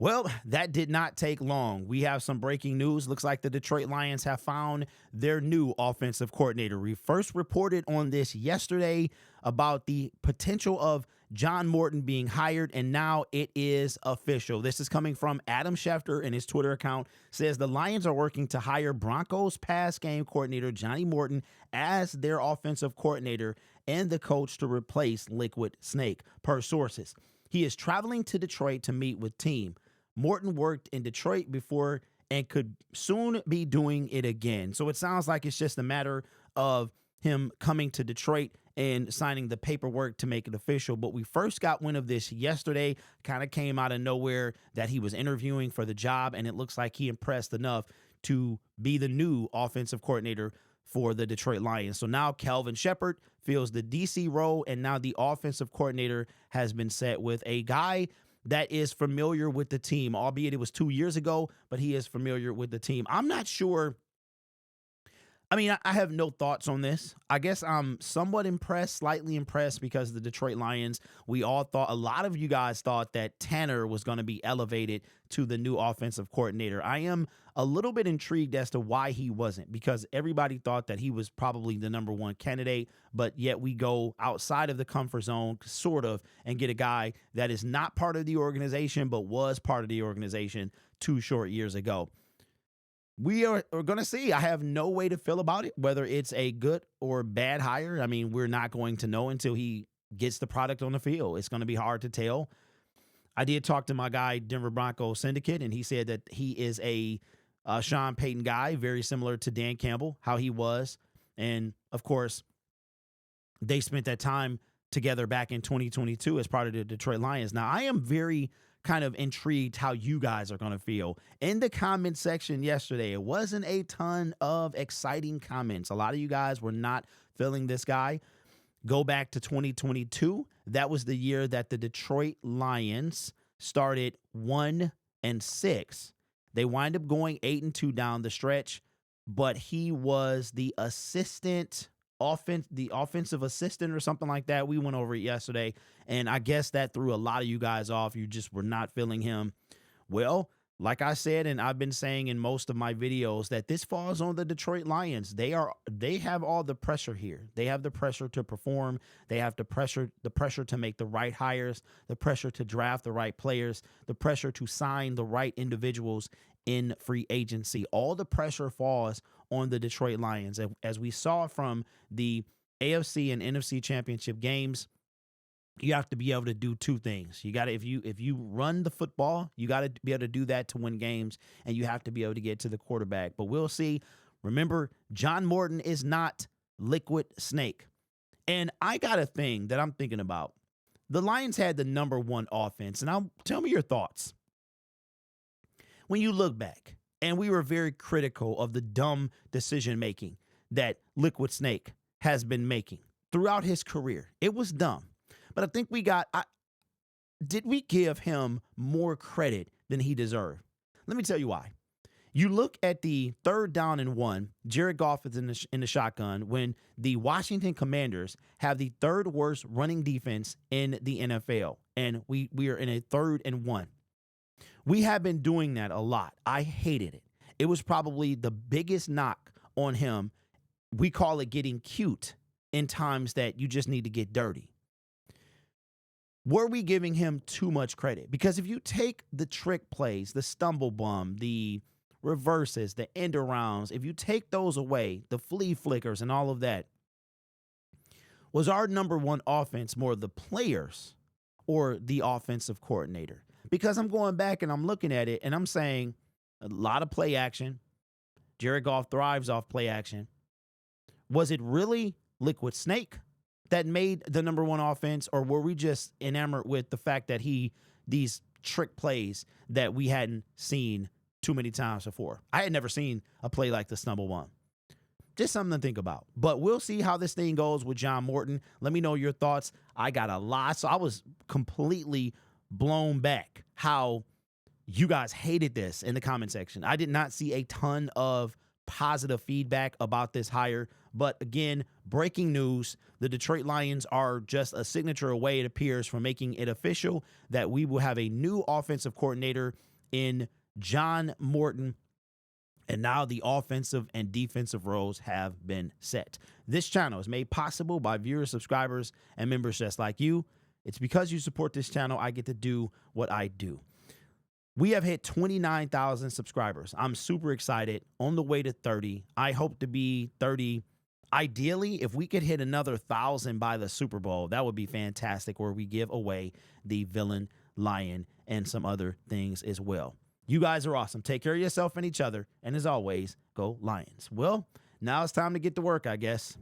Well, that did not take long. We have some breaking news. Looks like the Detroit Lions have found their new offensive coordinator. We first reported on this yesterday about the potential of John Morton being hired, and now it is official. This is coming from Adam Schefter, and his Twitter account says the Lions are working to hire Broncos pass game coordinator Johnny Morton as their offensive coordinator and the coach to replace Liquid Snake, per sources. He is traveling to Detroit to meet with team. Morton worked in Detroit before and could soon be doing it again. So it sounds like it's just a matter of him coming to Detroit and signing the paperwork to make it official. But we first got wind of this yesterday, kind of came out of nowhere that he was interviewing for the job, and it looks like he impressed enough to be the new offensive coordinator for the Detroit Lions. So now Kelvin Shepard fills the DC role, and now the offensive coordinator has been set with a guy that is familiar with the team, albeit it was 2 years ago, but he is familiar with the team. I'm not sure. I mean, I have no thoughts on this. I guess I'm somewhat impressed, slightly impressed, because the Detroit Lions, we all thought, a lot of you guys thought that Tanner was going to be elevated to the new offensive coordinator. I am a little bit intrigued as to why he wasn't, because everybody thought that he was probably the number one candidate, but yet we go outside of the comfort zone, sort of, and get a guy that is not part of the organization, but was part of the organization 2 short years ago. We are going to see. I have no way to feel about it, whether it's a good or bad hire. I mean, we're not going to know until he gets the product on the field. It's going to be hard to tell. I did talk to my guy, Denver Broncos Syndicate, and he said that he is a Sean Payton guy, very similar to Dan Campbell, how he was. And, of course, they spent that time together back in 2022 as part of the Detroit Lions. Now, I am very kind of intrigued how you guys are going to feel. In the comment section yesterday, it wasn't a ton of exciting comments. A lot of you guys were not feeling this guy. Go back to 2022. That was the year that the Detroit Lions started 1-6. They wind up going 8-2 down the stretch, but he was the offensive assistant or something like that. We went over it yesterday, and I guess that threw a lot of you guys off. You just were not feeling him. Well, like I said, and I've been saying in most of my videos, that this falls on the Detroit Lions. They have all the pressure here. They have the pressure to perform. They have the pressure to make the right hires, the pressure to draft the right players, the pressure to sign the right individuals in free agency. All the pressure falls on the Detroit Lions. As we saw from the AFC and NFC championship games, you have to be able to do two things. You got to, if you run the football, you got to be able to do that to win games, and you have to be able to get to the quarterback. But we'll see. Remember, John Morton is not Liquid Snake. And I got a thing that I'm thinking about. The Lions had the number one offense, and tell me your thoughts. When you look back, and we were very critical of the dumb decision-making that Liquid Snake has been making throughout his career. It was dumb. But I think did we give him more credit than he deserved? Let me tell you why. You look at the 3rd down and 1, Jared Goff is in the shotgun when the Washington Commanders have the 3rd worst running defense in the NFL, and we are in a 3rd and 1. We have been doing that a lot. I hated it. It was probably the biggest knock on him. We call it getting cute in times that you just need to get dirty. Were we giving him too much credit? Because if you take the trick plays, the stumble bum, the reverses, the end arounds, if you take those away, the flea flickers and all of that, was our number one offense more the players or the offensive coordinator? Because I'm going back and I'm looking at it and I'm saying a lot of play action. Jared Goff thrives off play action. Was it really Liquid Snake that made the number one offense, or were we just enamored with the fact that these trick plays that we hadn't seen too many times before? I had never seen a play like the stumble one. Just something to think about. But we'll see how this thing goes with John Morton. Let me know your thoughts. I got a lot, so I was completely blown back how you guys hated this in the comment section. I did not see a ton of positive feedback about this hire. But again, breaking news, the Detroit Lions are just a signature away, it appears, from making it official that we will have a new offensive coordinator in John Morton. And now the offensive and defensive roles have been set. This channel is made possible by viewers, subscribers, and members just like you. It's because you support this channel, I get to do what I do. We have hit 29,000 subscribers. I'm super excited. On the way to 30. I hope to be 30. Ideally, if we could hit another 1,000 by the Super Bowl, that would be fantastic, where we give away the villain lion and some other things as well. You guys are awesome. Take care of yourself and each other. And as always, go Lions. Well, now it's time to get to work, I guess.